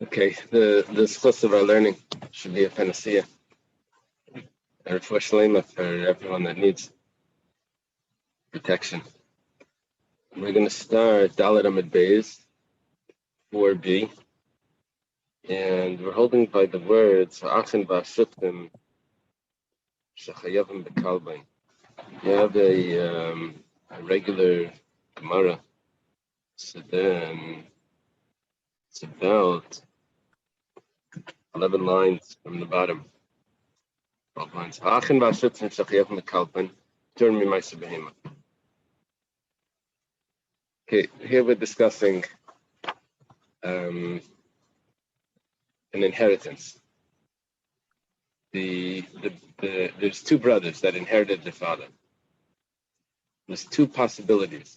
Okay, the source of our learning should be a panacea, a refuah for everyone that needs protection. We're going to start Dalet Amud Beis 4b, and we're holding by the words Ha'achin v'Ashutkim Shechayavim b'Kalbain. You have a regular Gemara, so then it's about 11 lines from the bottom. 12 lines. Ha'achin v'Ashutkim Shechayavim b'Kalbain. Turn me my behema. Okay, here we're discussing an inheritance. There's two brothers that inherited their father. There's two possibilities.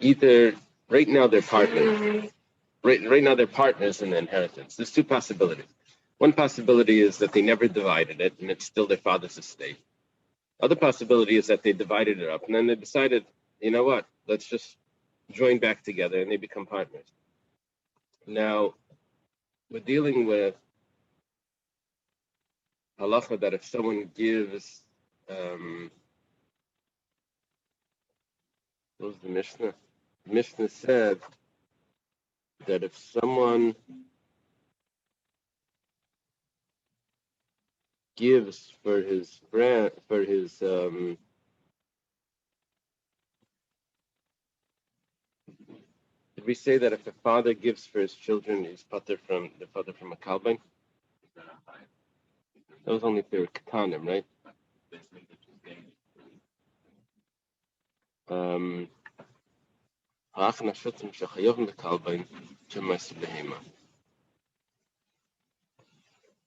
Either right now they're partners. Right now they're partners in the inheritance. There's two possibilities. One possibility is that they never divided it and it's still their father's estate. Other possibility is that they divided it up and then they decided, you know what, let's just join back together and they become partners. Now, we're dealing with halacha that if someone gives, what was the Mishnah? The Mishnah said that if someone gives for his friend, did we say that if a father gives for his children, he's pater from a kalbain? That was only if they were katanim, right?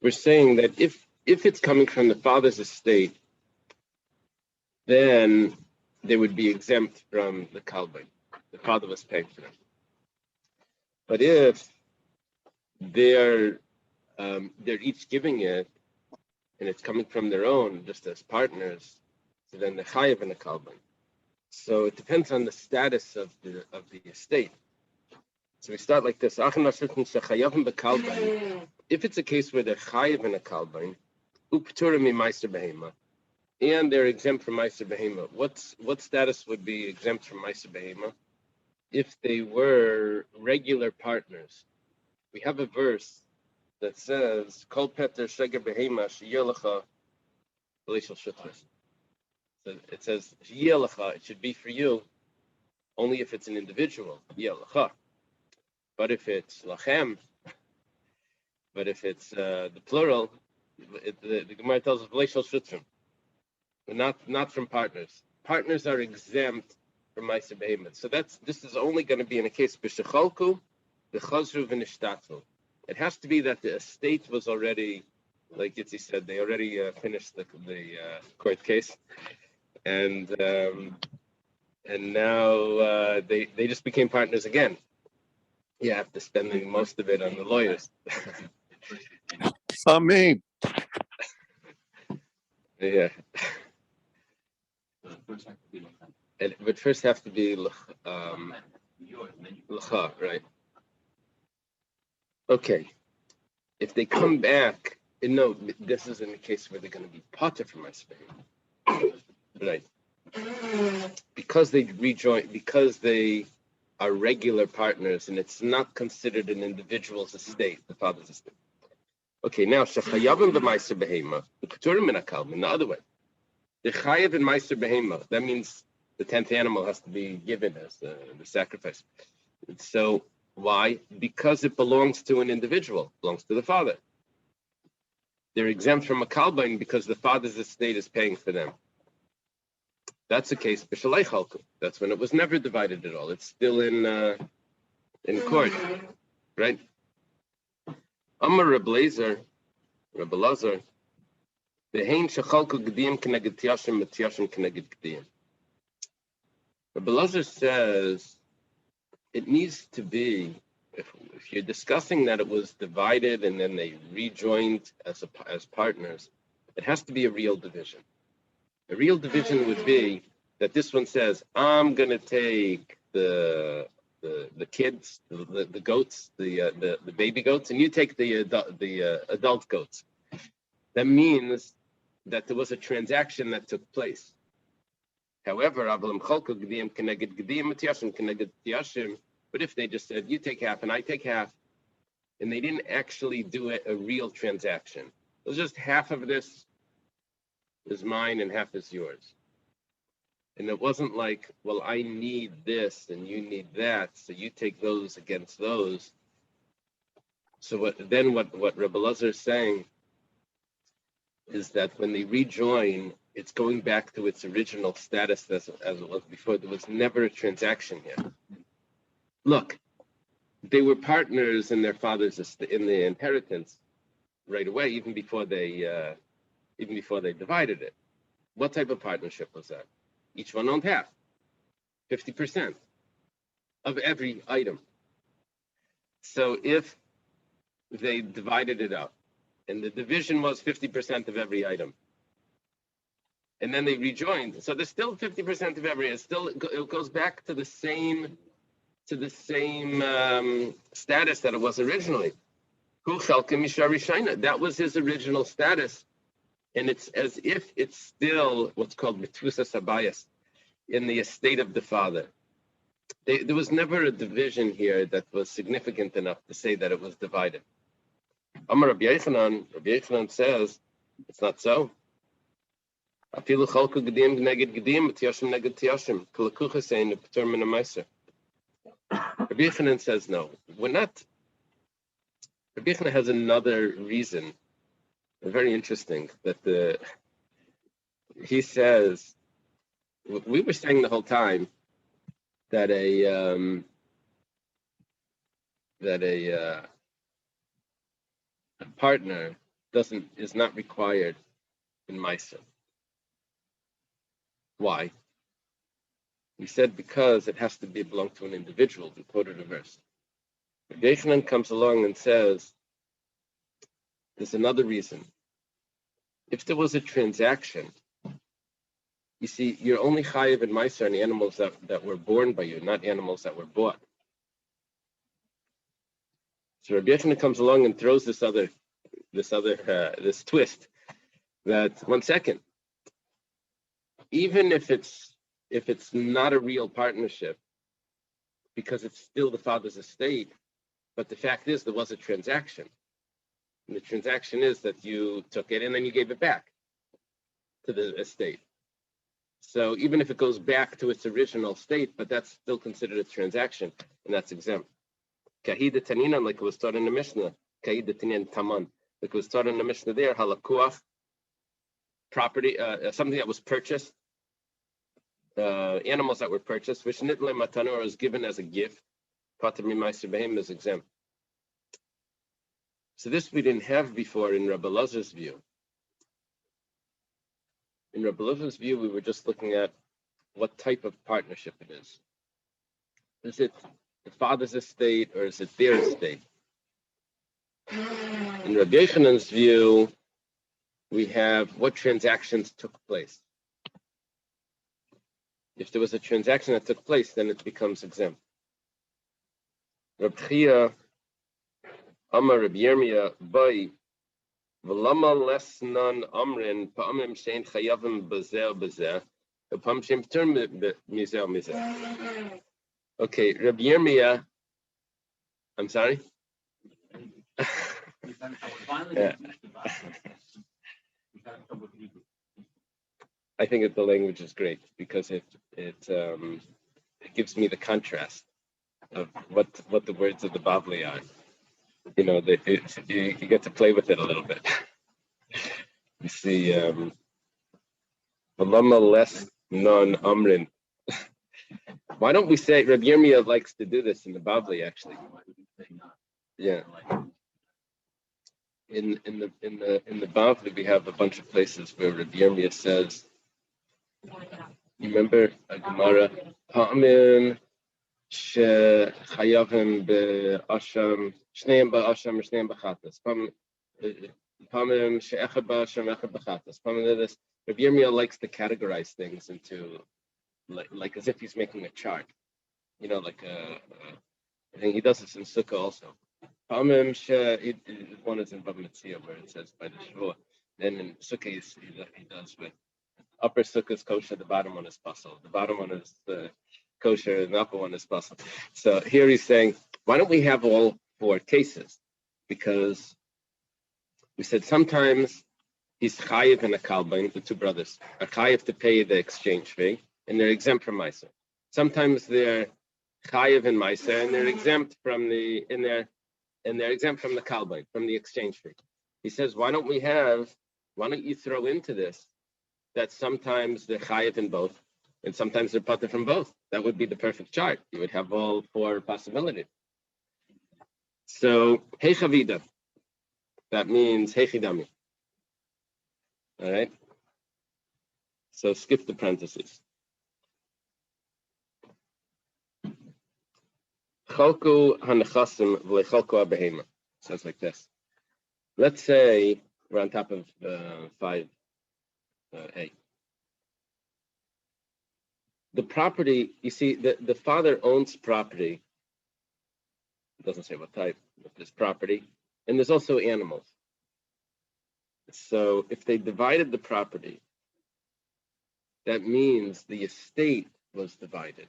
We're saying that if it's coming from the father's estate, then they would be exempt from the kalbain. The father was paying for them. But if they're each giving it, and it's coming from their own, just as partners, so then they're chayav in a kalbain. So it depends on the status of the estate. So we start like this: if it's a case where they're chayav in a kalbain, upturim meiser behema, and they're exempt from meiser behema, what status would be exempt from meiser behema? If they were regular partners. We have a verse that says, Kol Peter Sheger Behema Sheyelecha B'Leishel Shutras. So it says, Sheyelecha, it should be for you, only if it's an individual, Yelecha. But if it's Lachem, but if it's the plural, the Gemara tells us B'Leishel Shutrim, but not from partners. Partners are exempt from Meiser Behema. So this is only going to be in a case B'Shechalku, B'Chazru V'Nishtatu. It has to be that the estate was already, like Yitzi said, they already finished the court case, and now they just became partners again. Yeah, after spending most of it on the lawyers. Not me. Yeah. It would first have to be l'cha, right? Okay. If they come back, no, this is in the case where they're going to be pater from my Spain, right? Because they rejoin, because they are regular partners, and it's not considered an individual's estate, the father's estate. Okay, now shechayavim b'meiser behema, the keturim min hakalbain. The other way, the chayav in meiser behema. That means the 10th animal has to be given as the sacrifice. So why? Because it belongs to an individual, belongs to the father. They're exempt from a kalbain because the father's estate is paying for them. That's the case. That's when it was never divided at all. It's still in court, right? Amar Reb Lazar, the hein shechalku gediyim keneged tiyashim v'tiyashim keneged gediyim. Reb Lazar says it needs to be, if you're discussing that it was divided and then they rejoined as partners, it has to be a real division. A real division would be that this one says, I'm going to take the the kids, the goats, the baby goats, and you take the adult goats. That means that there was a transaction that took place. However, but if they just said, you take half and I take half, and they didn't actually do a real transaction, it was just half of this is mine and half is yours. And it wasn't like, well, I need this and you need that, so you take those against those. So what Rebbe Lazar is saying is that when they rejoin, it's going back to its original status as it was before. There was never a transaction here. Look, they were partners in their father's in the inheritance right away, even before they divided it. What type of partnership was that? Each one owned half, 50% of every item. So if they divided it up, and the division was 50% of every item, and then they rejoined, so there's still 50% of every. It goes back to the same status that it was originally. That was his original status. And it's as if it's still what's called mitvusas habayis, in the estate of the father. There was never a division here that was significant enough to say that it was divided. Amar Rabbi Yochanan says it's not so. Rabbi Yochanan says no. We're not. Rabbi Yochanan has another reason. Very interesting that he says, we were saying the whole time that a partner is not required in Meiser. Why? We said because it has to belong to an individual. We quoted a verse. Rabbi Yochanan comes along and says, there's another reason. If there was a transaction, you see, you're only chayiv in Meiser on animals that were born by you, not animals that were bought. So Rabbi Yochanan comes along and throws this twist. That 1 second, even if it's not a real partnership, because it's still the father's estate, but the fact is there was a transaction. And the transaction is that you took it and then you gave it back to the estate. So even if it goes back to its original state, but that's still considered a transaction, and that's exempt. Kahida Tanina, like it was taught in the Mishnah, Kahida Tanin Taman, like it was taught in the Mishnah there, halakuach, property, something that was purchased, animals that were purchased, which nitle matano was given as a gift, patami meiser behem is exempt. So this we didn't have before in Rebbe Lazar's view. In Rebbe Lazar's view, we were just looking at what type of partnership it is. Is it the father's estate or is it their estate? In Rabbi Yochanan's view, we have what transactions took place. If there was a transaction that took place, then it becomes exempt. Rabbi Chia Amar Rabbi Yirmiyah Bai V'lama lesnan amrin pa'amim shein chayavim b'zeh b'zeh v'pa'am shein p'tur mizeh mizeh. Okay, Rabbi Yirmiyah, I'm sorry? Yeah. I think that the language is great because it gives me the contrast of what the words of the Bavli are. You know, you get to play with it a little bit. You see, Alama less non amrin. Why don't we say Rabbi Yirmiyah likes to do this in the Bavli actually? Yeah. In the Bavli we have a bunch of places where Rabbi Yirmiyah says, you remember a Gemara, Pa'amin shechayavim be'asham shneim ba'asham shneim b'chatas. Pa'amin she'echad ba'asham echad b'chatas. Pa'amin this. Rabbi Yirmiyah likes to categorize things into like as if he's making a chart. like I think he does this in Sukkah also. One is in Bava Metzia where it says by the Shavua. Then in Sukkah he does with upper Sukkah is kosher, the bottom one is puzzle. The bottom one is kosher, and the upper one is puzzle. So here he's saying, why don't we have all four cases? Because we said sometimes he's chayiv and a kalbain, the two brothers are chayiv to pay the exchange fee, and they're exempt from Meiser. Sometimes they're chayiv and Meiser, and they're exempt from the kalbain, from the exchange fee. He says, why don't you throw into this that sometimes they're chayiv in both, and sometimes they're pater from both? That would be the perfect chart. You would have all four possibilities. So, hey chavida, that means hey chidami. All right. So skip the parentheses. Chalku hanechasim v'lechalku abehema. Sounds like this. Let's say we're on top of 5A. The property, you see, the father owns property. It doesn't say what type, but there's property. And there's also animals. So if they divided the property, that means the estate was divided.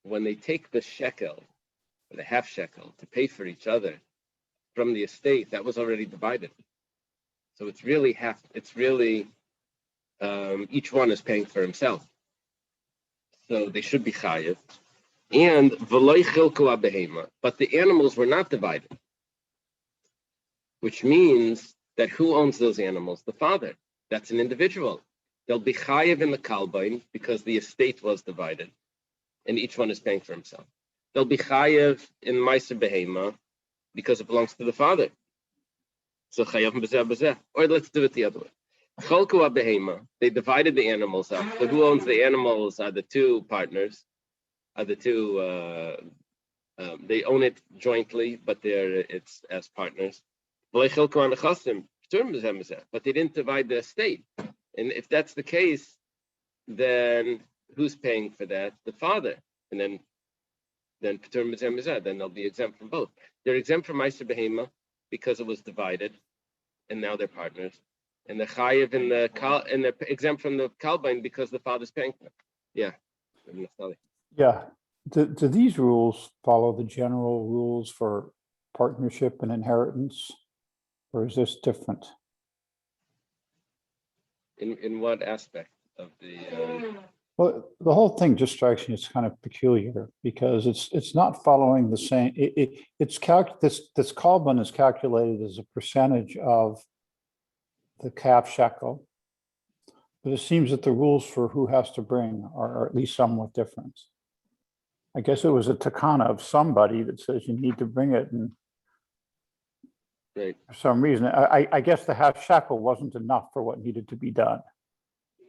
When they take the shekel, or the half shekel, to pay for each other from the estate, that was already divided. So it's really each one is paying for himself. So they should be chayiv. And v'loy chilku abehema, but the animals were not divided, which means that who owns those animals? The father. That's an individual. They'll be chayiv in the kalbain because the estate was divided, and each one is paying for himself. They'll be chayiv in meiser behema because it belongs to the father. So chayav b'zeh b'zeh. Or let's do it the other way. Cholku abehema. They divided the animals up. So who owns the animals are the two partners. They own it jointly, but it's as partners. But they didn't divide the estate. And if that's the case, then who's paying for that? The father. And then they'll be exempt from both. They're exempt from Meiser Behema because it was divided, and now they're partners. And they're chayiv and they're exempt from the kalbain because the father's paying for it. Yeah. Yeah. Do these rules follow the general rules for partnership and inheritance, or is this different? In what aspect of the? Well, the whole thing just strikes me as kind of peculiar because it's not following the same. This kalban is calculated as a percentage of the calf shekel, but it seems that the rules for who has to bring are at least somewhat different. I guess it was a takana of somebody that says you need to bring it, and right. For some reason, I guess the half shekel wasn't enough for what needed to be done,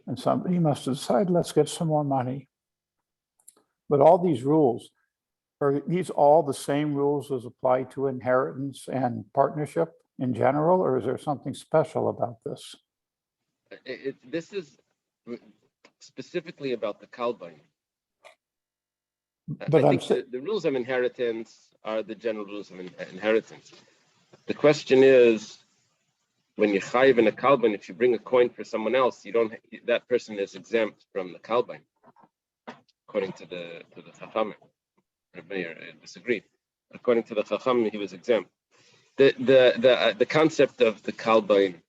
and somebody must have decided, let's get some more money. But all these rules, are these all the same rules as apply to inheritance and partnership in general, or is there something special about this? This is specifically about the kalbain. But I think the rules of inheritance are the general rules of inheritance. The question is, when you chayiv in a kalbain, if you bring a coin for someone else, that person is exempt from the kalbain, according to the chachamim. Rabbi disagreed. According to the chachamim, he was exempt. The concept of the kalbain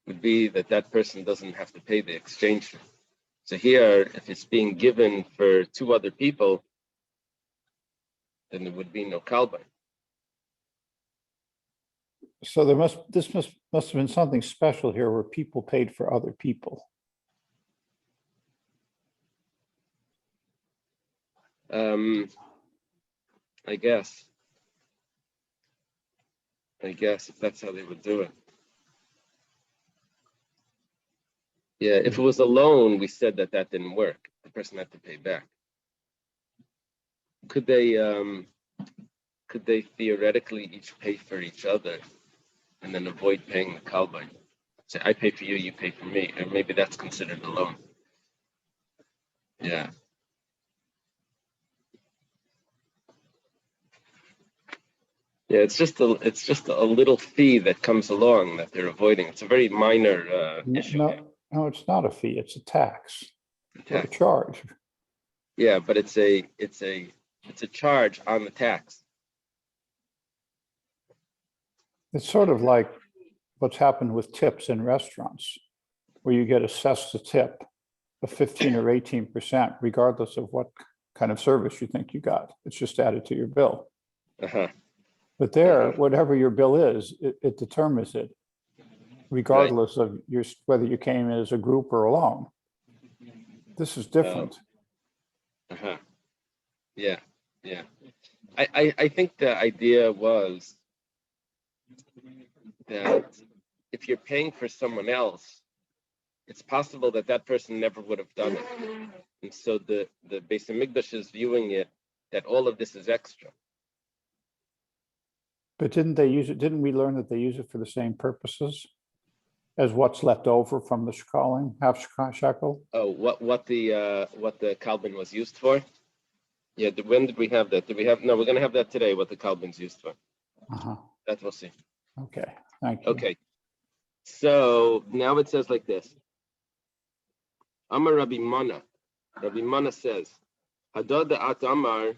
would be that person doesn't have to pay the exchange fee. So here, if it's being given for two other people, then there would be no kalbain. So this must have been something special here where people paid for other people. I guess if that's how they would do it. Yeah, if it was a loan, we said that didn't work. The person had to pay back. Could they theoretically each pay for each other and then avoid paying the kalbain? Say, I pay for you, you pay for me, or maybe that's considered a loan. Yeah. Yeah, it's just a little fee that comes along that they're avoiding. It's a very minor issue. No, it's not a fee, it's a tax or a Tax. charge. Yeah, but it's a charge on the tax. It's sort of like what's happened with tips in restaurants, where you get assessed a tip of 15 or 18%, regardless of what kind of service you think you got. It's just added to your bill. Uh-huh. But there, whatever your bill is, it determines it, regardless of whether you came in as a group or alone. This is different. Uh-huh. Yeah, yeah. I think the idea was that if you're paying for someone else, it's possible that that person never would have done it. And so the Beis Hamikdash is viewing it that all of this is extra. But didn't they use it? Didn't we learn that they use it for the same purposes as what's left over from the shekalim, half shekel? Oh, what the kalbin was used for? Yeah, when did we have that? Did we have? No, we're going to have that today. What the kalbin's used for? That we'll see. Okay, thank you. Okay, so now it says like this. Amar Rabbi Mana. Rabbi Mana says, Hadad at Amar,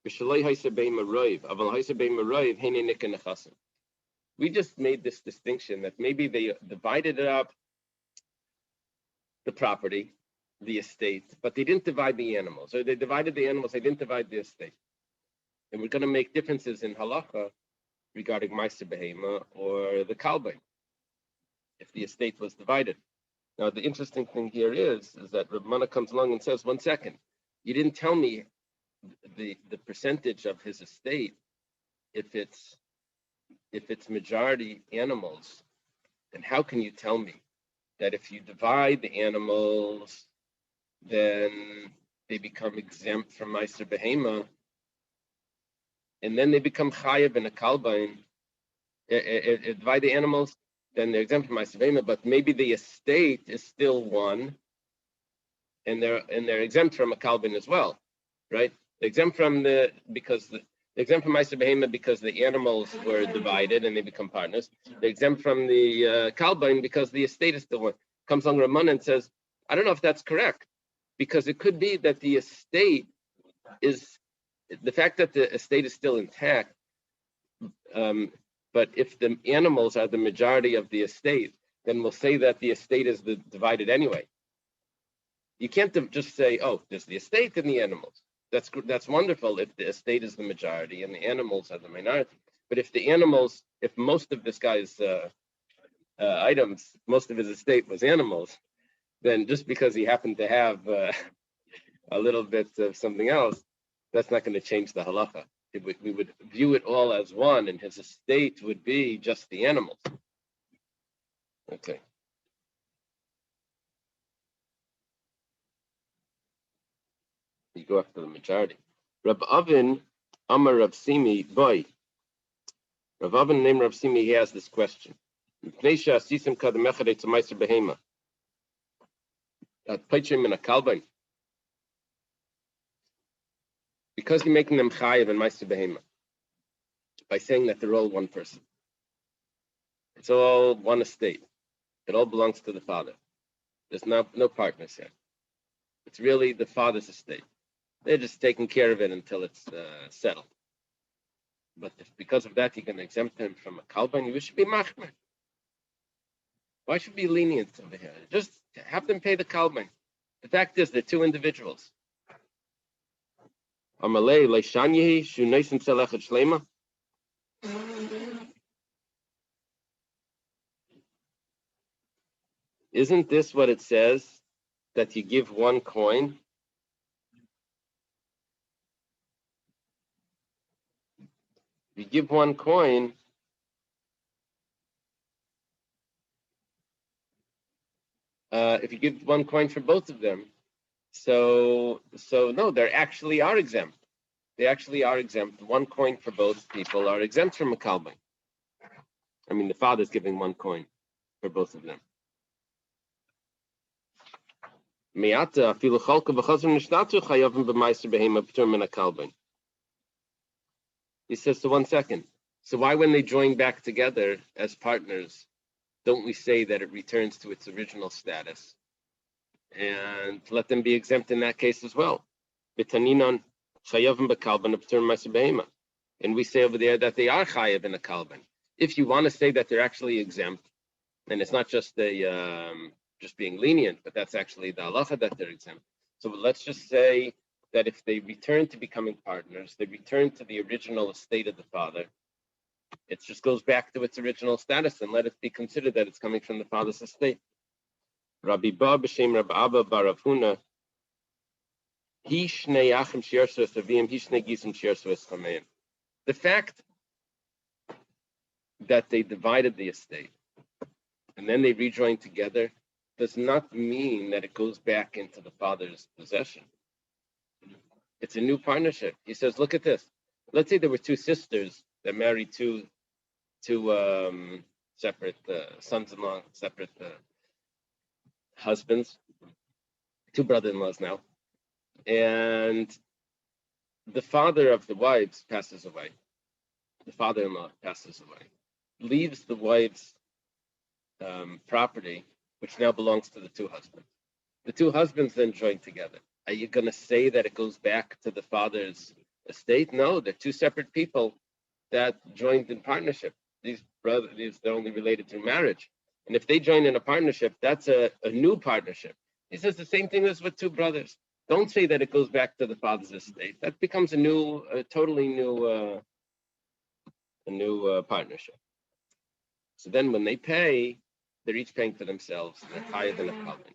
b'shalei haisa bein maroiv, aval haisa bein maroiv, heine nika nechasim. We just made this distinction that maybe they divided it up, the property, the estate, but they didn't divide the animals. Or they divided the animals, they didn't divide the estate. And we're going to make differences in halacha regarding Meiser Behema or the Kalbin, if the estate was divided. Now, the interesting thing here is that Reb Mana comes along and says, 1 second, you didn't tell me the percentage of his estate if it's majority animals, then how can you tell me that if you divide the animals, then they become exempt from Meiser Behema, and then they become chayav in a kalbain? Divide the animals, then they're exempt from Meiser Behema, but maybe the estate is still one, and they're exempt from a kalbain as well, right? They're exempt from Meiser Behema because the animals were divided and they become partners. They're exempt from the kalbain because the estate is still one. Comes along Ramon and says, I don't know if that's correct, because it could be that the estate is, the fact that the estate is still intact, but if the animals are the majority of the estate, then we'll say that the estate is divided anyway. You can't just say, oh, there's the estate and the animals. That's wonderful if the estate is the majority and the animals are the minority. But if the animals, if most of this guy's items, most of his estate was animals, then just because he happened to have a little bit of something else, that's not going to change the halacha. We would view it all as one, and his estate would be just the animals. Okay. You go after the majority. Rav Avin, Amar Rav Simi, boy. Rav Avin named Rav Simi, he has this question. Because you're making them chayiv and meiser behema by saying that they're all one person. It's all one estate. It all belongs to the father. There's no partners here. It's really the father's estate. They're just taking care of it until it's settled. But if because of that you can exempt him from a kalban, you should be machmer. Why should we be lenient over here? Just have them pay the kalban. The fact is, they're two individuals. Amalei leishanyehi shu neisim selechet shlema. Isn't this what it says, that you give one coin? You give one coin, if you give one coin for both of them, so no, they actually are exempt. They actually are exempt. One coin for both people are exempt from a kalbin. I mean, the father's giving one coin for both of them. Me'ata afilu chalka v'chazar nishtatu chayavim b'maiser behema p'tur min hakalban. He says, so 1 second. So why, when they join back together as partners, don't we say that it returns to its original status and let them be exempt in that case as well? B'taninon chayavim b'kalban p'tur maiser behema. And we say over there that they are chayav in a kalban. If you want to say that they're actually exempt, and it's not just just being lenient, but that's actually the halacha that they're exempt. So let's just say that if they return to becoming partners, they return to the original estate of the father, it just goes back to its original status, and let it be considered that it's coming from the father's estate. Rabbi Ba b'shem Rabbi Abba bar Rav Huna, he shnei achim she'arsu es avim, he shnei gisim she'arsu es chameim. The fact that they divided the estate and then they rejoined together does not mean that it goes back into the father's possession. It's a new partnership. He says, look at this. Let's say there were two sisters that married two separate sons-in-law, separate husbands, two brother-in-laws now. And the father of the wives passes away. The father-in-law passes away, leaves the wife's property, which now belongs to the two husbands. The two husbands then join together. Are you going to say that it goes back to the father's estate? No, they're two separate people that joined in partnership. These brothers, they're only related through marriage. And if they join in a partnership, that's a new partnership. He says the same thing as with two brothers. Don't say that it goes back to the father's estate. That becomes a totally new partnership. So then when they pay, they're each paying for themselves. They're higher than a kalban.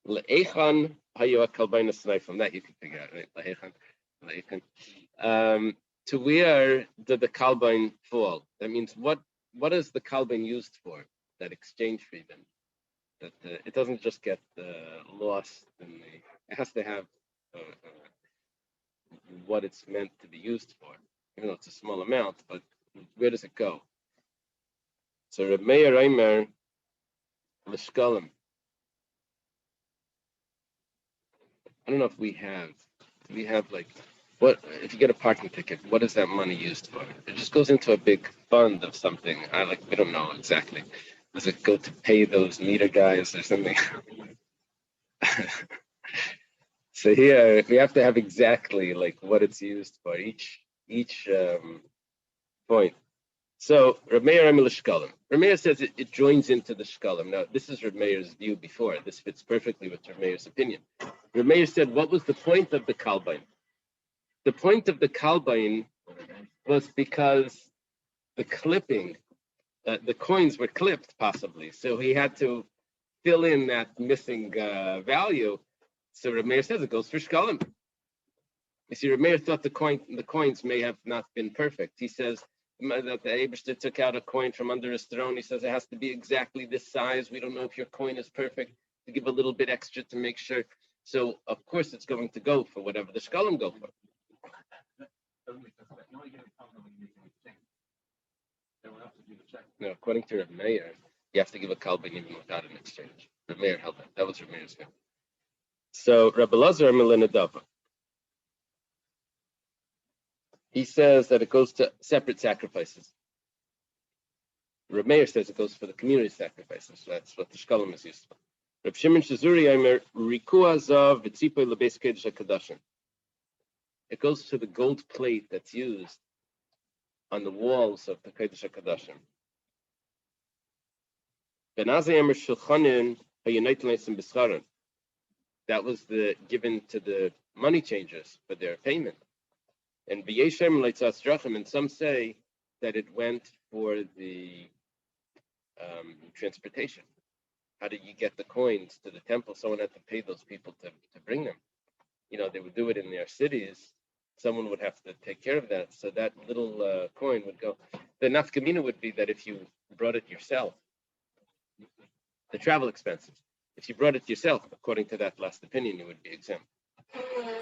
Le'echan hayu hakalban asnai. From that you can figure out, right? Le'echan. To where did the kalban fall? That means what is the kalban used for? That exchange fee then? That it doesn't just get lost. It has to have what it's meant to be used for. Even though it's a small amount, but where does it go? So Reb Meir Eimer l'shkalim. I don't know if we have like, what if you get a parking ticket? What is that money used for? It just goes into a big fund of something. We don't know exactly. Does it go to pay those meter guys or something? So here we have to have exactly like what it's used for each point. So Reb Meir Eimer l'shkalim. Reb Meir says it joins into the shkalim. Now this is Reb Meir's view before. This fits perfectly with Reb Meir's opinion. Reb Meir said, what was the point of the kalbain? The point of the kalbain was because the clipping, the coins were clipped possibly. So he had to fill in that missing value. So Reb Meir says it goes for shkalim. You see, Reb Meir thought the coins may have not been perfect. He says that the Eibishter took out a coin from under his throne. He says it has to be exactly this size. We don't know if your coin is perfect. To give a little bit extra to make sure. So of course it's going to go for whatever the shkalim go for. No, according to Reb Meir, you have to give a kalban even without an exchange. Reb Meir held that. That was Reb Meir's view. So Rabbi Lazar Milinadava, he says that it goes to separate sacrifices. Reb Meir says it goes for the community sacrifices. So that's what the shkalim is used for. Reb Shimon Shazuri Aimer Rikua Zav V'Tzipoy Lebeis Kodesh HaKadashim. It goes to the gold plate that's used on the walls of the Kodesh HaKadashim. Benazai Aimer Shulchanin HaYonait Leisim B'Scharan. That was given to the money changers for their payment. And V'Yeshem Leitzas Drachim, and some say that it went for the transportation. How did you get the coins to the temple? Someone had to pay those people to bring them. They would do it in their cities. Someone would have to take care of that. So that little coin would go. The nafkamina would be that if you brought it yourself, the travel expenses. If you brought it yourself, according to that last opinion, you would be exempt.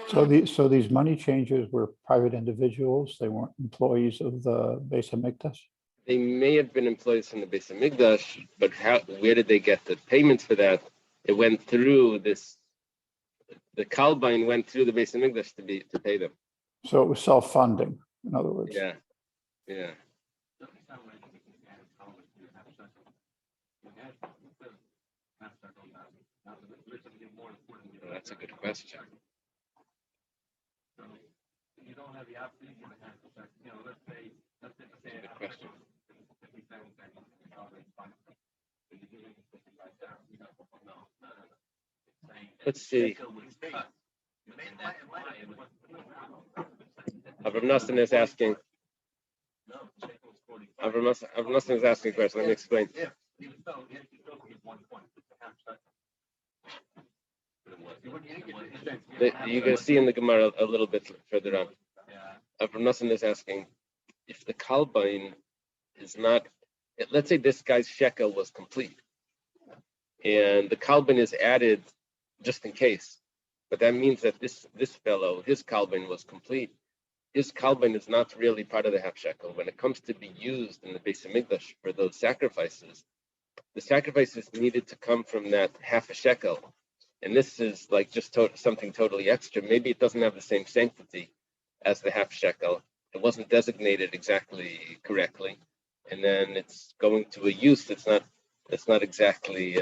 So these money changers were private individuals. They weren't employees of the Beis Hamikdash. They may have been employees from the Beis Hamikdash, but where did they get the payments for that? It went through this. The Kalbain went through the Beis Hamikdash to pay them. So it was self-funding, in other words. Yeah, yeah. Well, that's a good question. That's a good question. Let's see. Avram Nassim is asking. Avram Nassim is asking a question. Let me explain. You're going to see in the Gemara a little bit further on. Avram Nassim is asking if the Kalbain is not. Let's say this guy's shekel was complete, and the Kalbain is added just in case. But that means that this fellow, his Kalbain was complete. His Kalbain is not really part of the half shekel. When it comes to be used in the Beis Hamikdash for those sacrifices, the sacrifices needed to come from that half a shekel. And this is like just something totally extra. Maybe it doesn't have the same sanctity as the half shekel. It wasn't designated exactly correctly. And then it's going to a use that's not exactly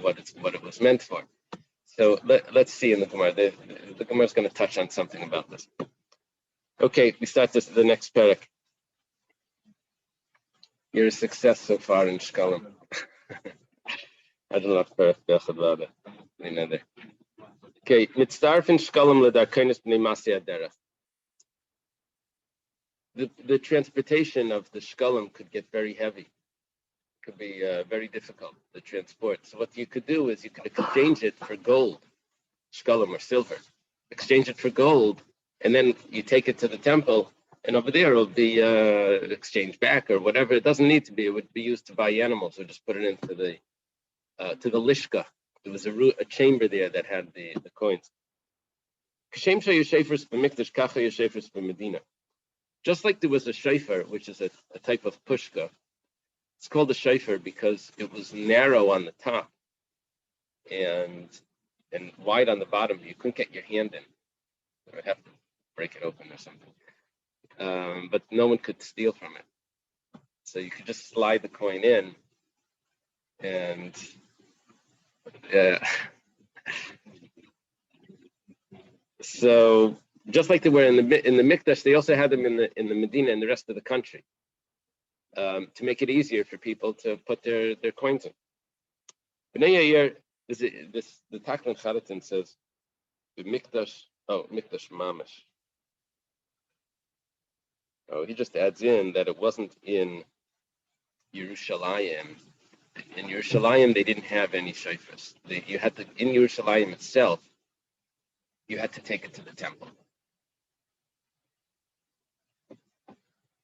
what it was meant for. So let's see in the Gemara. The Gemara is going to touch on something about this. Okay, we start the next parak. You're a success so far in Shekalim. I don't know if okay, mitzarf in Shekalim ledarkenis b'nei masei haderech. The transportation of the Shekalim could get very heavy. Could be very difficult to transport. So what you could do is you could exchange it for gold, Shekalim or silver. Exchange it for gold, and then you take it to the temple, and over there it'll be exchanged back or whatever. It doesn't need to be. It would be used to buy animals, or just put it into the lishka. There was a chamber there that had the coins. Just like there was a shofar, which is a type of pushka. It's called a shofar because it was narrow on the top and wide on the bottom. You couldn't get your hand in. You would have to break it open or something. But no one could steal from it. So you could just slide the coin in and so just like they were in the Mikdash, they also had them in the Medina and the rest of the country. To make it easier for people to put their coins in. B'nai Yair, the Taklan Charatin says, the Mikdash Mamash. Oh, he just adds in that it wasn't in Yerushalayim. In Yerushalayim, they didn't have any shofars. You had to, in Yerushalayim itself, you had to take it to the temple.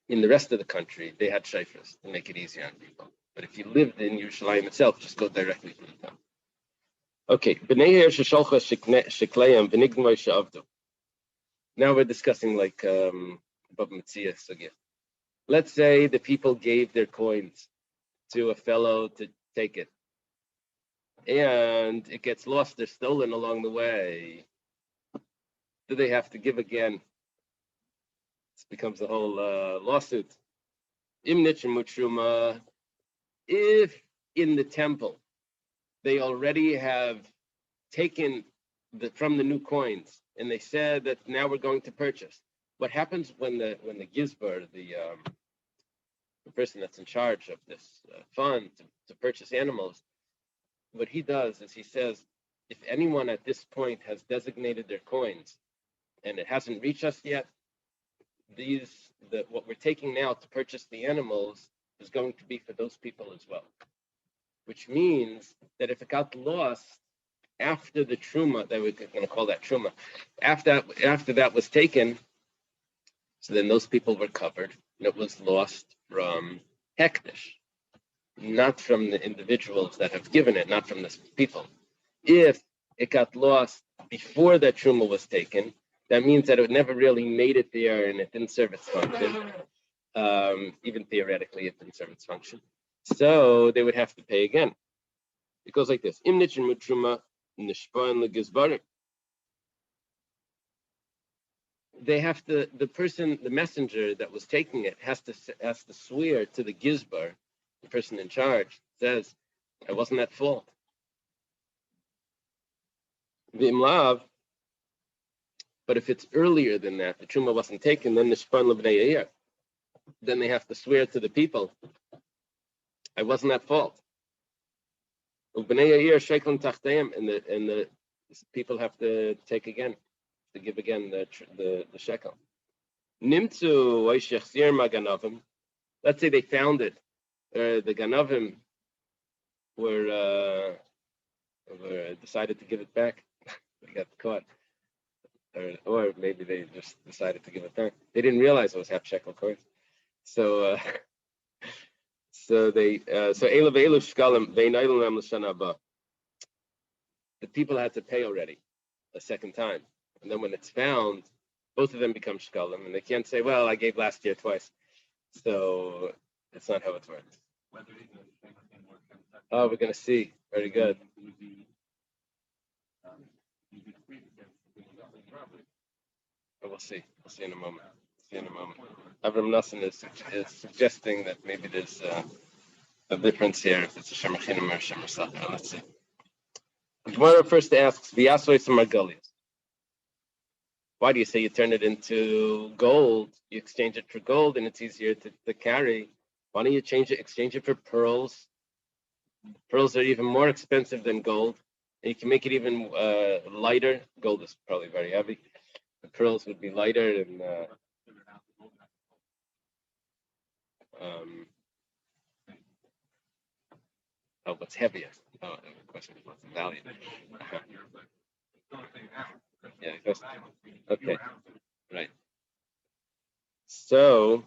In the rest of the country, they had shofars to make it easier on people. But if you lived in Yerushalayim itself, just go directly to the temple. Okay. Now we're discussing like Bab Metzias again. Let's say the people gave their coins to a fellow to take it, and it gets lost or stolen along the way. Do they have to give again? This becomes a whole lawsuit. If in the temple they already have taken from the new coins and they said that now we're going to purchase, what happens when the gizbar, the person that's in charge of this fund to purchase animals, what he does is he says, if anyone at this point has designated their coins and it hasn't reached us yet, what we're taking now to purchase the animals is going to be for those people as well. Which means that if it got lost after the truma, that we're going to call that truma, after that was taken, so then those people were covered, and it was lost from hekdesh, not from the individuals that have given it, not from the people. If it got lost before that truma was taken, that means that it never really made it there and it didn't serve its function. Even theoretically, it didn't serve its function. So they would have to pay again. It goes like this. Im nitchen mit truma nishpan legizbarim. They have to, the messenger that was taking it has to swear to the gizbar, the person in charge, says, I wasn't at fault. The imlav, but if it's earlier than that, the truma wasn't taken, then the shpan lebnei yayir. Then they have to swear to the people, I wasn't at fault. Ubnei yayir shekalim tachteim, and the people have to take again, to give again the shekel. Nimtzu oishechzir maganavim. Let's say they found it. The ganavim were decided to give it back. They got caught, or maybe they just decided to give it back. They didn't realize it was half shekel course. So the people had to pay already a second time, and then when it's found, both of them become shkalim, and they can't say, well, I gave last year twice. So that's not how it works. Oh, we're going to see. Very good. Oh, we'll see. We'll see in a moment. Avram Nassim is suggesting that maybe there's a difference here, if it's a Shemachinim or a Shemasach. Let's see. The Gemara first asks, why do you say you turn it into gold? You exchange it for gold and it's easier to carry. Why don't you exchange it for pearls? Pearls are even more expensive than gold. And you can make it even lighter. Gold is probably very heavy. The pearls would be lighter and what's heavier? Oh, the question is what's the value? Yeah, okay, right. So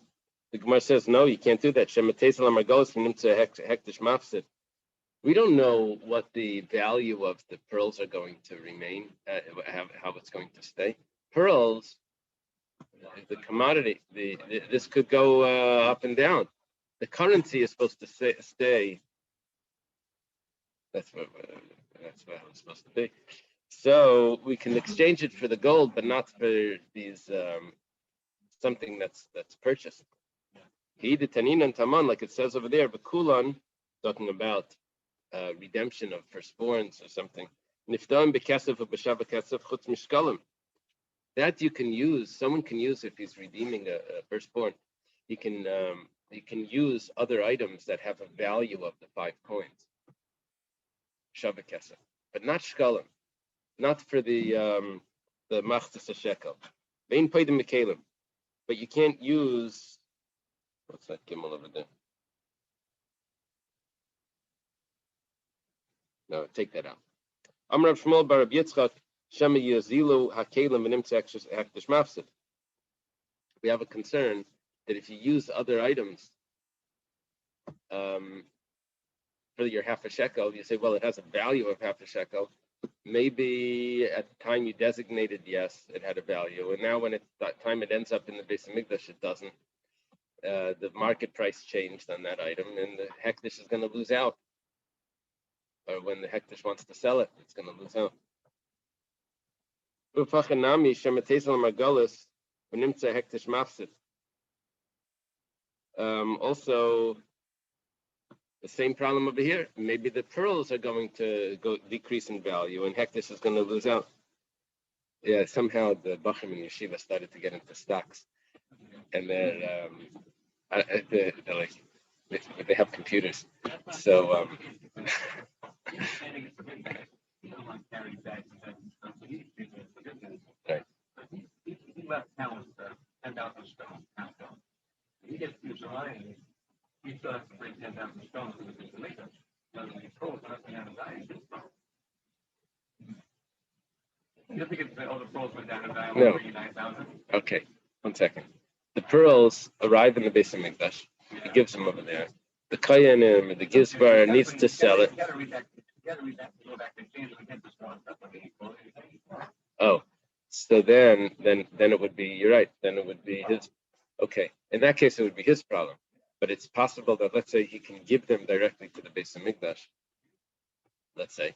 the Gemara says, no, you can't do that. We don't know what the value of the pearls are going to remain, how it's going to stay. Pearls, the commodity, this could go up and down. The currency is supposed to stay. That's what it's supposed to be. So we can exchange it for the gold, but not for these something that's purchased. Like it says over there, Bekulan, talking about redemption of firstborns or something. That you can use. Someone can use if he's redeeming a firstborn. He can use other items that have a value of the 5 coins. Shava kesef, but not shkalim. Not for the machzis shekel. Vein paydim mekalim, but you can't use. What's that gimel over there? No, take that out. Amar Shmuel bar Reb Yitzchak shema yazilu hakelim v'nimtze hekdesh mafsid. We have a concern that if you use other items for your half a shekel, you say, well, it has a value of half a shekel. Maybe at the time you designated, yes, it had a value, and now when that time it ends up in the Beis Hamikdash, it doesn't. The market price changed on that item, and the hekdesh is going to lose out. Or when the hekdesh wants to sell it, it's going to lose out. Also, the same problem over here. Maybe the pearls are going to decrease in value, and hekdesh is going to lose out. Yeah, somehow the Bachim in Yeshiva started to get into stocks, and they're like they have computers, so. Right. He still has to bring 10,000 stones to the Mikdash. Doesn't he pearls nothing out of value? You think it's all the pearls went down in value? No. 9,000? Okay, 1 second. The pearls arrive in the Beis Hamikdash. He gives them over there. The Kayanim, the Gizbar needs to sell it. Oh, so then it would be. You're right. Then it would be his. Okay, in that case, it would be his problem. But it's possible that, let's say, he can give them directly to the Beis Hamikdash. let's say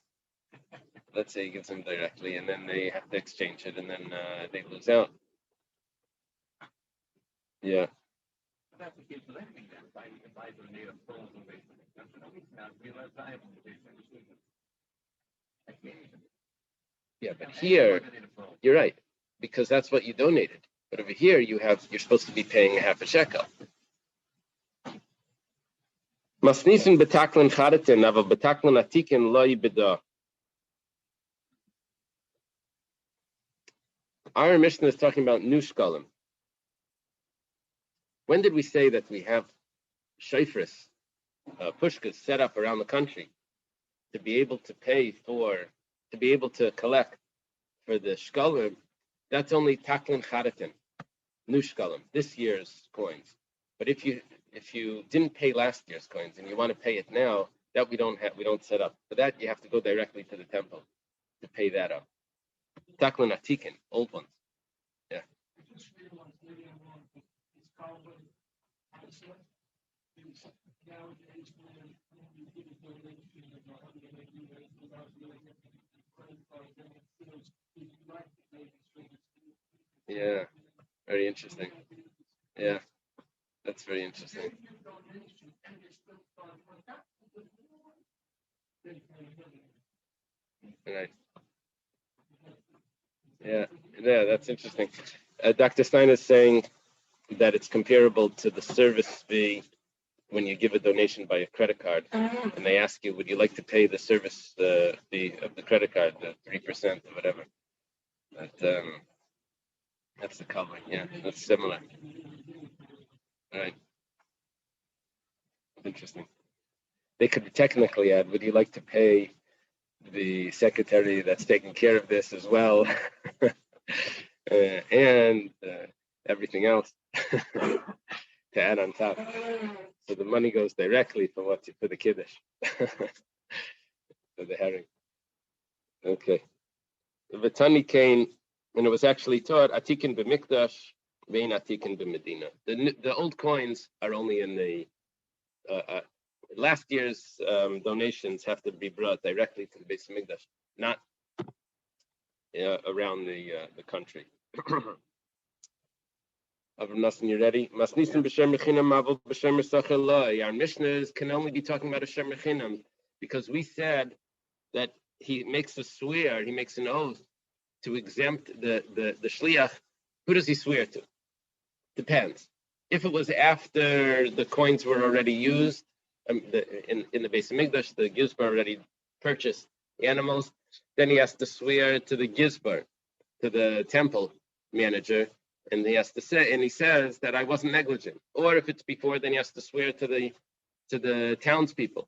he gives them directly, and then they have to exchange it, and then they lose out. Yeah. Yeah, but here, you're right, because that's what you donated. But over here, you're supposed to be paying half a shekel. Masnisin betaklin charatin, aval betaklin atikin loy bida. Our Mishnah is talking about new shkalim. When did we say that we have shayfris, pushkas set up around the country to be able to collect for the shkalim? That's only taklin charatin, new shkalim, this year's coins. But if you didn't pay last year's coins and you want to pay it now, that we don't set up. For that, you have to go directly to the temple to pay that up. Taklin atikin, old ones. Yeah. Yeah, very interesting. Yeah, that's very interesting. Right. Yeah, that's interesting. Dr. Stein is saying that it's comparable to the service fee when you give a donation by a credit card, and they ask you, would you like to pay the service fee of the credit card, the 3% or whatever? That's the covering. Yeah, that's similar. Right. Interesting. They could technically add, would you like to pay the secretary that's taking care of this as well, and everything else to add on top? So the money goes directly for the kiddush, for the herring. Okay. The Vatani came, and it was actually taught Atikin b'Mikdash, vein Atikin b'Medina. The old coins are only in the last year's donations have to be brought directly to the Beis Hamikdash, not around the country. Avram, you ready? Our Mishnahs can only be talking about a Shem Rechinam because we said that he makes a swear, he makes an oath to exempt the shliach. Who does he swear to? Depends. If it was after the coins were already used, in the Beis Hamikdash, the Gizbar already purchased animals, then he has to swear to the Gizbar, to the temple manager, and he has to say, and he says that I wasn't negligent. Or if it's before, then he has to swear to the townspeople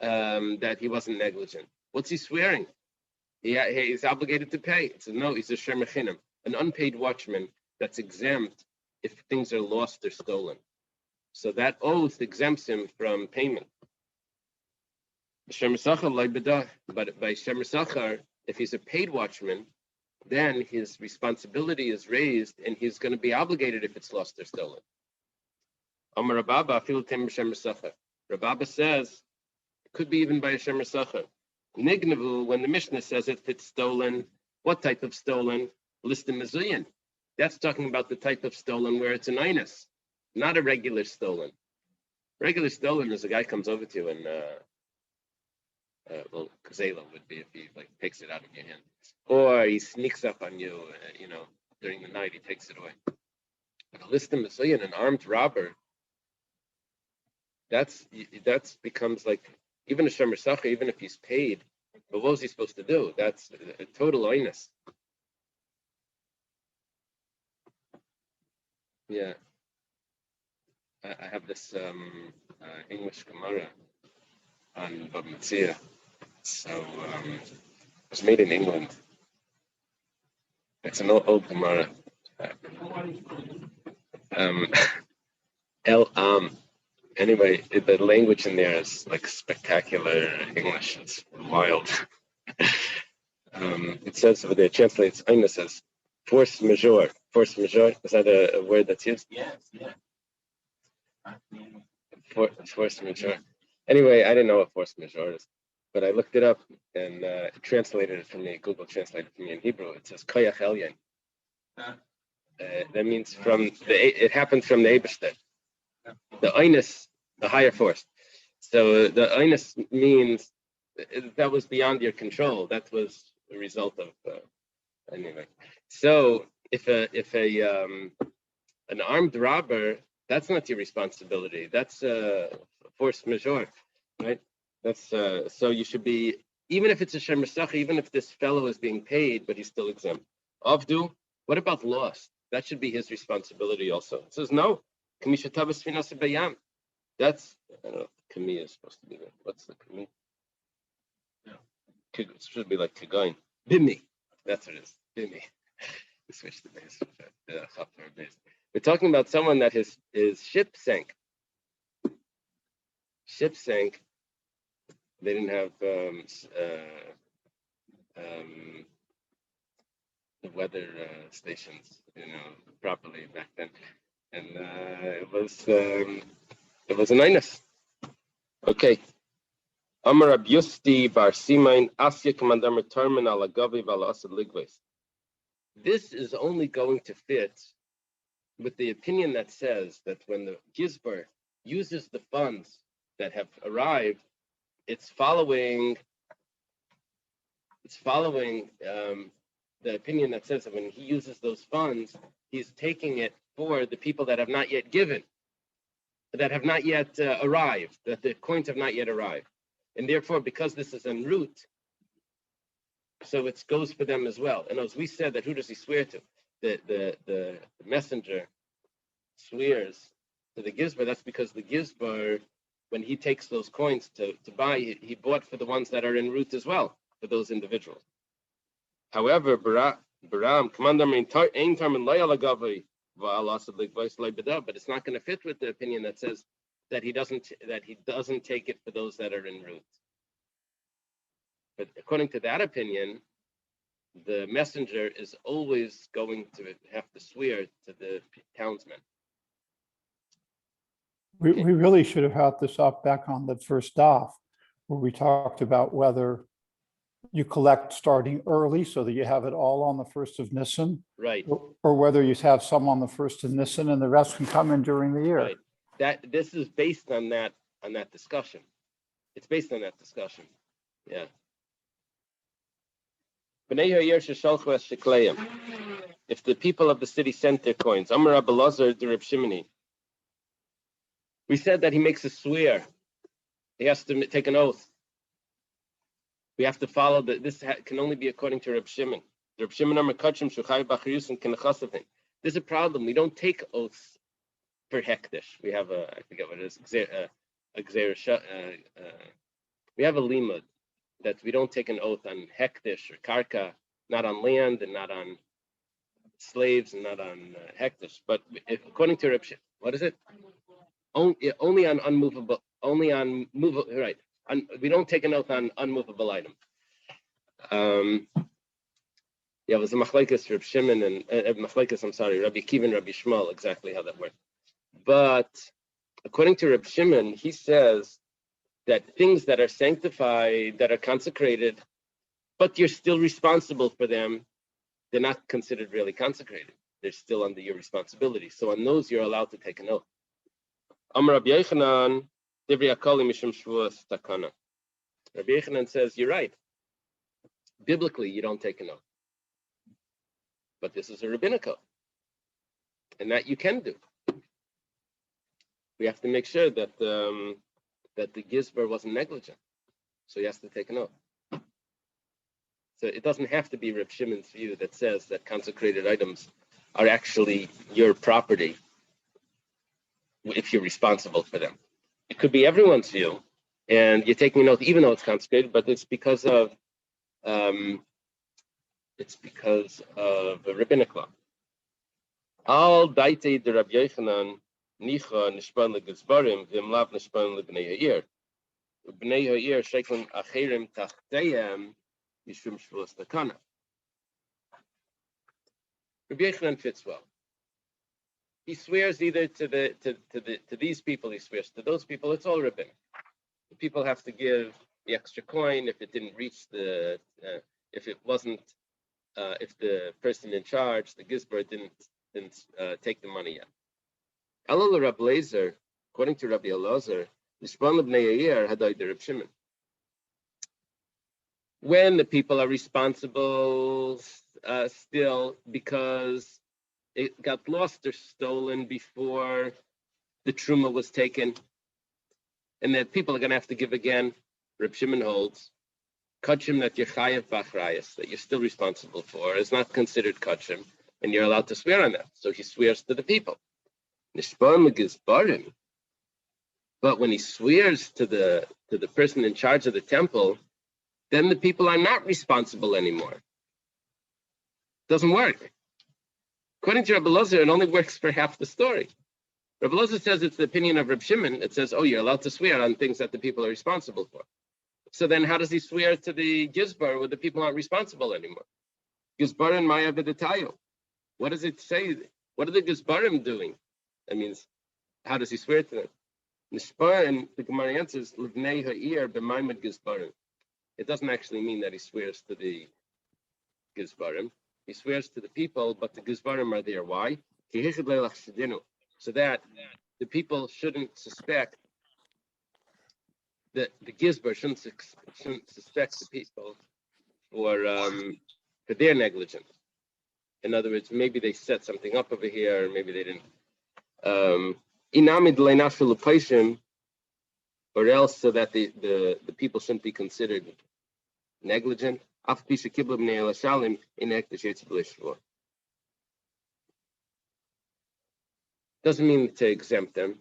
that he wasn't negligent. What's he swearing? He's obligated to pay. It's he's a Shem Rechinam, an unpaid watchman that's exempt if things are lost or stolen. So that oath exempts him from payment. But by Shem Sachar, if he's a paid watchman, then his responsibility is raised and he's going to be obligated if it's lost or stolen. Amar Rababa says it could be even by a Shem Sachar. Nignavu, when the Mishnah says if it's stolen, what type of stolen? List in Mizuyan. That's talking about the type of stolen where it's an inus, not a regular stolen. Regular stolen is a guy comes over to you and Kazela would be if he takes it out of your hand, or he sneaks up on you, during the night he takes it away. But a list of Mizuyan, an armed robber, that's becomes like even a Shomer Sacha, even if he's paid. But what was he supposed to do? That's a total oinus. Yeah. I have this English Gemara on Bab Metzia. So it was made in England. It's an old Gemara. Anyway, the language in there is like spectacular English. It's wild. It says over there, translates Inus as force majeure. Force majeure, is that a word that's used? Yes, yeah. Force majeure. Anyway, I didn't know what force majeure is. but I looked it up and it translated it for me. Google translated it for me in Hebrew. It says Koyach Elyon. That means it happened from the Eibishter. The Einus, the higher force. So the Einus means that was beyond your control. That was the result of anyway. So if an armed robber, that's not your responsibility. That's force majeure, right? That's so you should be, even if it's a shemer sacha, even if this fellow is being paid, but he's still exempt. Avdu, what about loss? That should be his responsibility also. It says no. That's, I don't know, kami is supposed to be there. What's the kami? It should be like kagain. Bimi. That's what it is. Bimi. We switched the base. We're talking about someone that his ship sank. Ship sank. They didn't have the weather stations, properly back then, and it was an inus. Okay. Amar Abyusti Bar Simain Asya Commander Terminal Agavi Vala Asad Ligves. This is only going to fit with the opinion that says that when the Gizbar uses the funds that have arrived, it's following the opinion that says that when he uses those funds, he's taking it for the people that have not yet given, that have not yet arrived, that the coins have not yet arrived. And therefore, because this is en route, so it goes for them as well. And as we said, that who does he swear to? The messenger swears to the Gizbar. That's because the Gizbar, when he takes those coins to buy, he bought for the ones that are en route as well, for those individuals. However, Baram, Commander but it's not going to fit with the opinion that says that he doesn't take it for those that are en route. But according to that opinion, the messenger is always going to have to swear to the townsmen. We really should have had this up back on the first daf, where we talked about whether you collect starting early so that you have it all on the 1st of Nisan, right? Or whether you have some on the 1st of Nisan and the rest can come in during the year. Right. This is based on that discussion. It's based on that discussion. Yeah. If the people of the city sent their coins, Amar Abelazar de Reb Shimoni, we said that he makes a swear. He has to take an oath. We have to follow that. This can only be according to Reb Shimon. Reb Shimon Amar Kachim Shuchai Bachrius and Kenachasavin. There's a problem. We don't take oaths for hektish. We have I forget what it is. We have a limud that we don't take an oath on hektish or karka, not on land and not on slaves and not on hektish. But according to Reb Shimon, what is it? Only on unmovable. Only on movable. Right. We don't take an oath on unmovable item. It was a machlekes Reb Shimon and machlekes. I'm sorry, Rabbi Kiva and Rabbi Shmuel. Exactly how that worked. But according to Reb Shimon, he says that things that are sanctified, that are consecrated, but you're still responsible for them, they're not considered really consecrated. They're still under your responsibility. So on those, you're allowed to take an oath. Amar Rabbi Yochanan, Divri Akali Mishum Shvuas Takana. Rabbi Yochanan says, you're right. Biblically, you don't take an oath. But this is a rabbinical. And that you can do. We have to make sure that the Gizbar wasn't negligent. So he has to take an oath. So it doesn't have to be Reb Shimon's view that says that consecrated items are actually your property if you're responsible for them. It could be everyone's view, and you're taking an oath even though it's consecrated, but it's because of a rabbinic law. Al daite de Rabbi Yochanan nicha nishpan legizbarim v'imlav nishpan lebnei ha'ir. Bnei ha'ir sheiklim achirim tachteyem mishum shvuas takana. Rabbi Yochanan fits well. He swears either to these people, he swears to those people. It's all rabbinic. The people have to give the extra coin if it didn't reach if it wasn't, if the person in charge, the gizbar, didn't take the money yet. Elul Rab Lezer, according to Rabbi Elazar, Nishban Lebnei Yair Hadai de Reb Shimon. When the people are responsible still because it got lost or stolen before the truma was taken, and that people are going to have to give again, Reb Shimon holds, kachim that you're chayav b'achrayas, that you're still responsible for, is not considered kachim, and you're allowed to swear on that. So he swears to the people. Nishban l'gizbarim. But when he swears to the person in charge of the temple, then the people are not responsible anymore. Doesn't work. According to Rabbi Elazar, it only works for half the story. Rabbi Elazar says it's the opinion of Reb Shimon. It says, oh, you're allowed to swear on things that the people are responsible for. So then how does he swear to the Gizbar where the people aren't responsible anymore? Gizbar and Maya Vidatayo. What does it say? What are the Gizbarim doing? That means, how does he swear to them? Nishbar, and the Gemara answers, Livnei ha'ir b'maimad Gizbarim. It doesn't actually mean that he swears to the Gizbarim. He swears to the people, but the Gizbarim are there. Why? So that the people shouldn't suspect, that the Gizbar shouldn't suspect the people for their negligence. In other words, maybe they set something up over here, or maybe they didn't. Or else so that the people shouldn't be considered negligent. Doesn't mean to exempt them.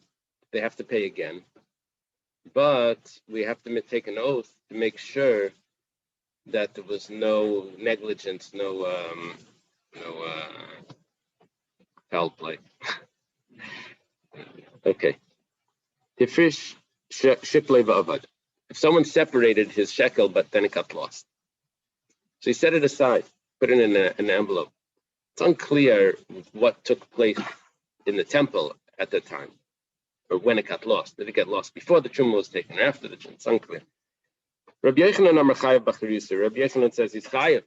They have to pay again. But we have to take an oath to make sure that there was no negligence, no foul play. Okay. Tifrish shiplei va'avad. If someone separated his shekel, but then it got lost. So he set it aside, put it in an envelope. It's unclear what took place in the temple at that time, or when it got lost. Did it get lost before the truma was taken or after the truma? It's unclear. Rabbi Yochanan Amar Chayav B'Charusa. Rabbi Yochanan says he's chayav.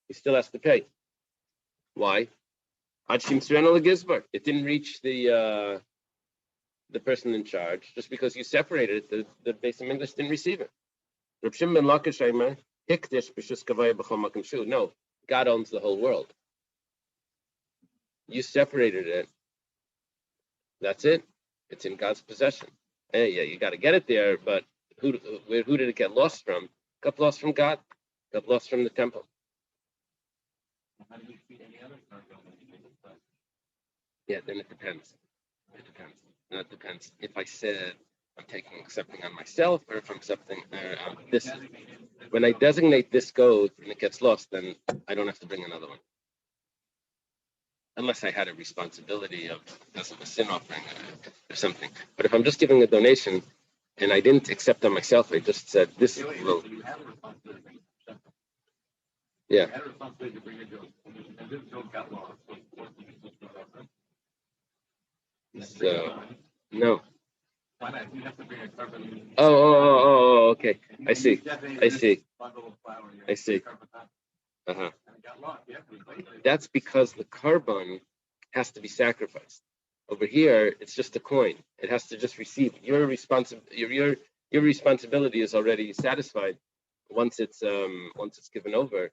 He still has to pay. Why? Ad Shim Tzrena L'Gizbar. It didn't reach the person in charge. Just because you separated it, the base of English didn't receive it. Reb Shimon ben Lakish Aimer, Hikdish B'Shus Kavaya B'Chol Makom Shu. No, God owns the whole world. You separated it. That's it. It's in God's possession. Hey, yeah, you got to get it there, but who did it get lost from? It got lost from God. It got lost from the temple. How do you treat any other cargo? Yeah, then it depends. It depends. No, it depends. If I said I'm taking something on myself, or if I'm something this. When I designate this goat and it gets lost, then I don't have to bring another one, unless I had a responsibility of as of a sin offering or something. But if I'm just giving a donation and I didn't accept on myself, I just said this will. Yeah. So no. Oh, okay. I see. Uh-huh. That's because the carbon has to be sacrificed. Over here, it's just a coin. It has to just receive. Your responsibility is already satisfied once it's given over.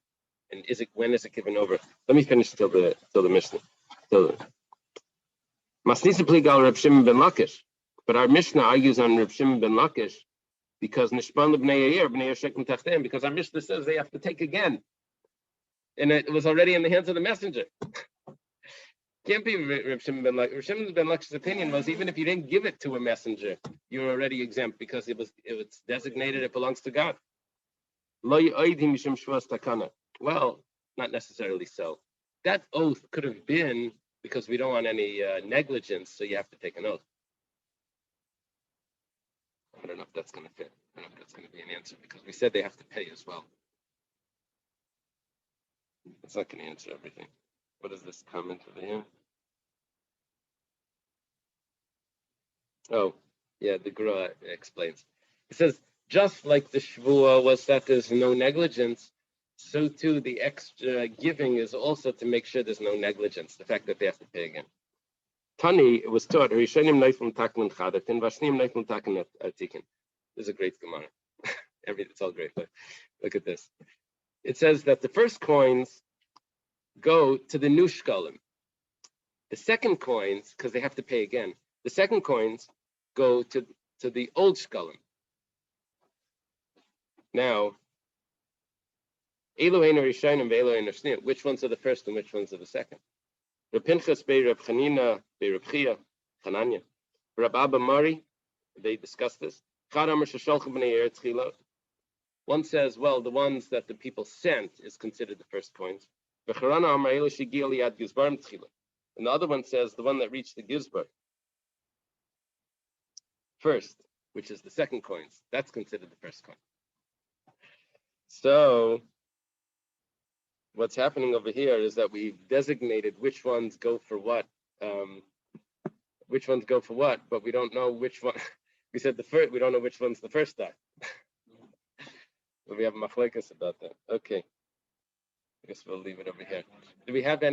And when is it given over? Let me finish till the Mishnah. Masnisa pligal Reb Shimon ben Lakish. But our Mishnah argues on Reb Shimon ben Lakish because Nishban B'nei Yair, B'nei Shekim Tachteim, because our Mishnah says they have to take again. And it was already in the hands of the messenger. Can't be Reb Shimon ben Lakish. Reb Shimon ben Lakish's opinion was even if you didn't give it to a messenger, you're already exempt because it was designated, it belongs to God. Well, not necessarily so. That oath could have been because we don't want any negligence, so you have to take an oath. I don't know if that's going to fit. I don't know if that's going to be an answer because we said they have to pay as well. It's not going to answer everything. What is this comment over here? Oh, yeah, the Gra explains. It says, Just like the Shvuah was that there's no negligence, so too the extra giving is also to make sure there's no negligence, the fact that they have to pay again. Tani, it was taught, Rishonim Neiflim Takman Chadatin, Vashnim Neiflim Takman Artikin. This is a great Gemara. It's all great. Look at this. It says that the first coins go to the new shkalim. The second coins, because they have to pay again, the second coins go to the old shkalim. Now, Eloheinu Rishonim ve'Eloheinu Shneim, which ones are the first and which ones are the second? Reb Pinchas bei Reb Chanina bei Reb Chia, Chananya. Reb Abba Mari, they discuss this. One says, well, the ones that the people sent is considered the first coins. And the other one says the one that reached the Gizbar first, which is the second coins, that's considered the first coin. So what's happening over here is that we've designated which ones go for what, but we don't know which one. We said the first, we don't know which one's the first die. But we have machlekes about that. Okay. I guess we'll leave it over here. Do we have any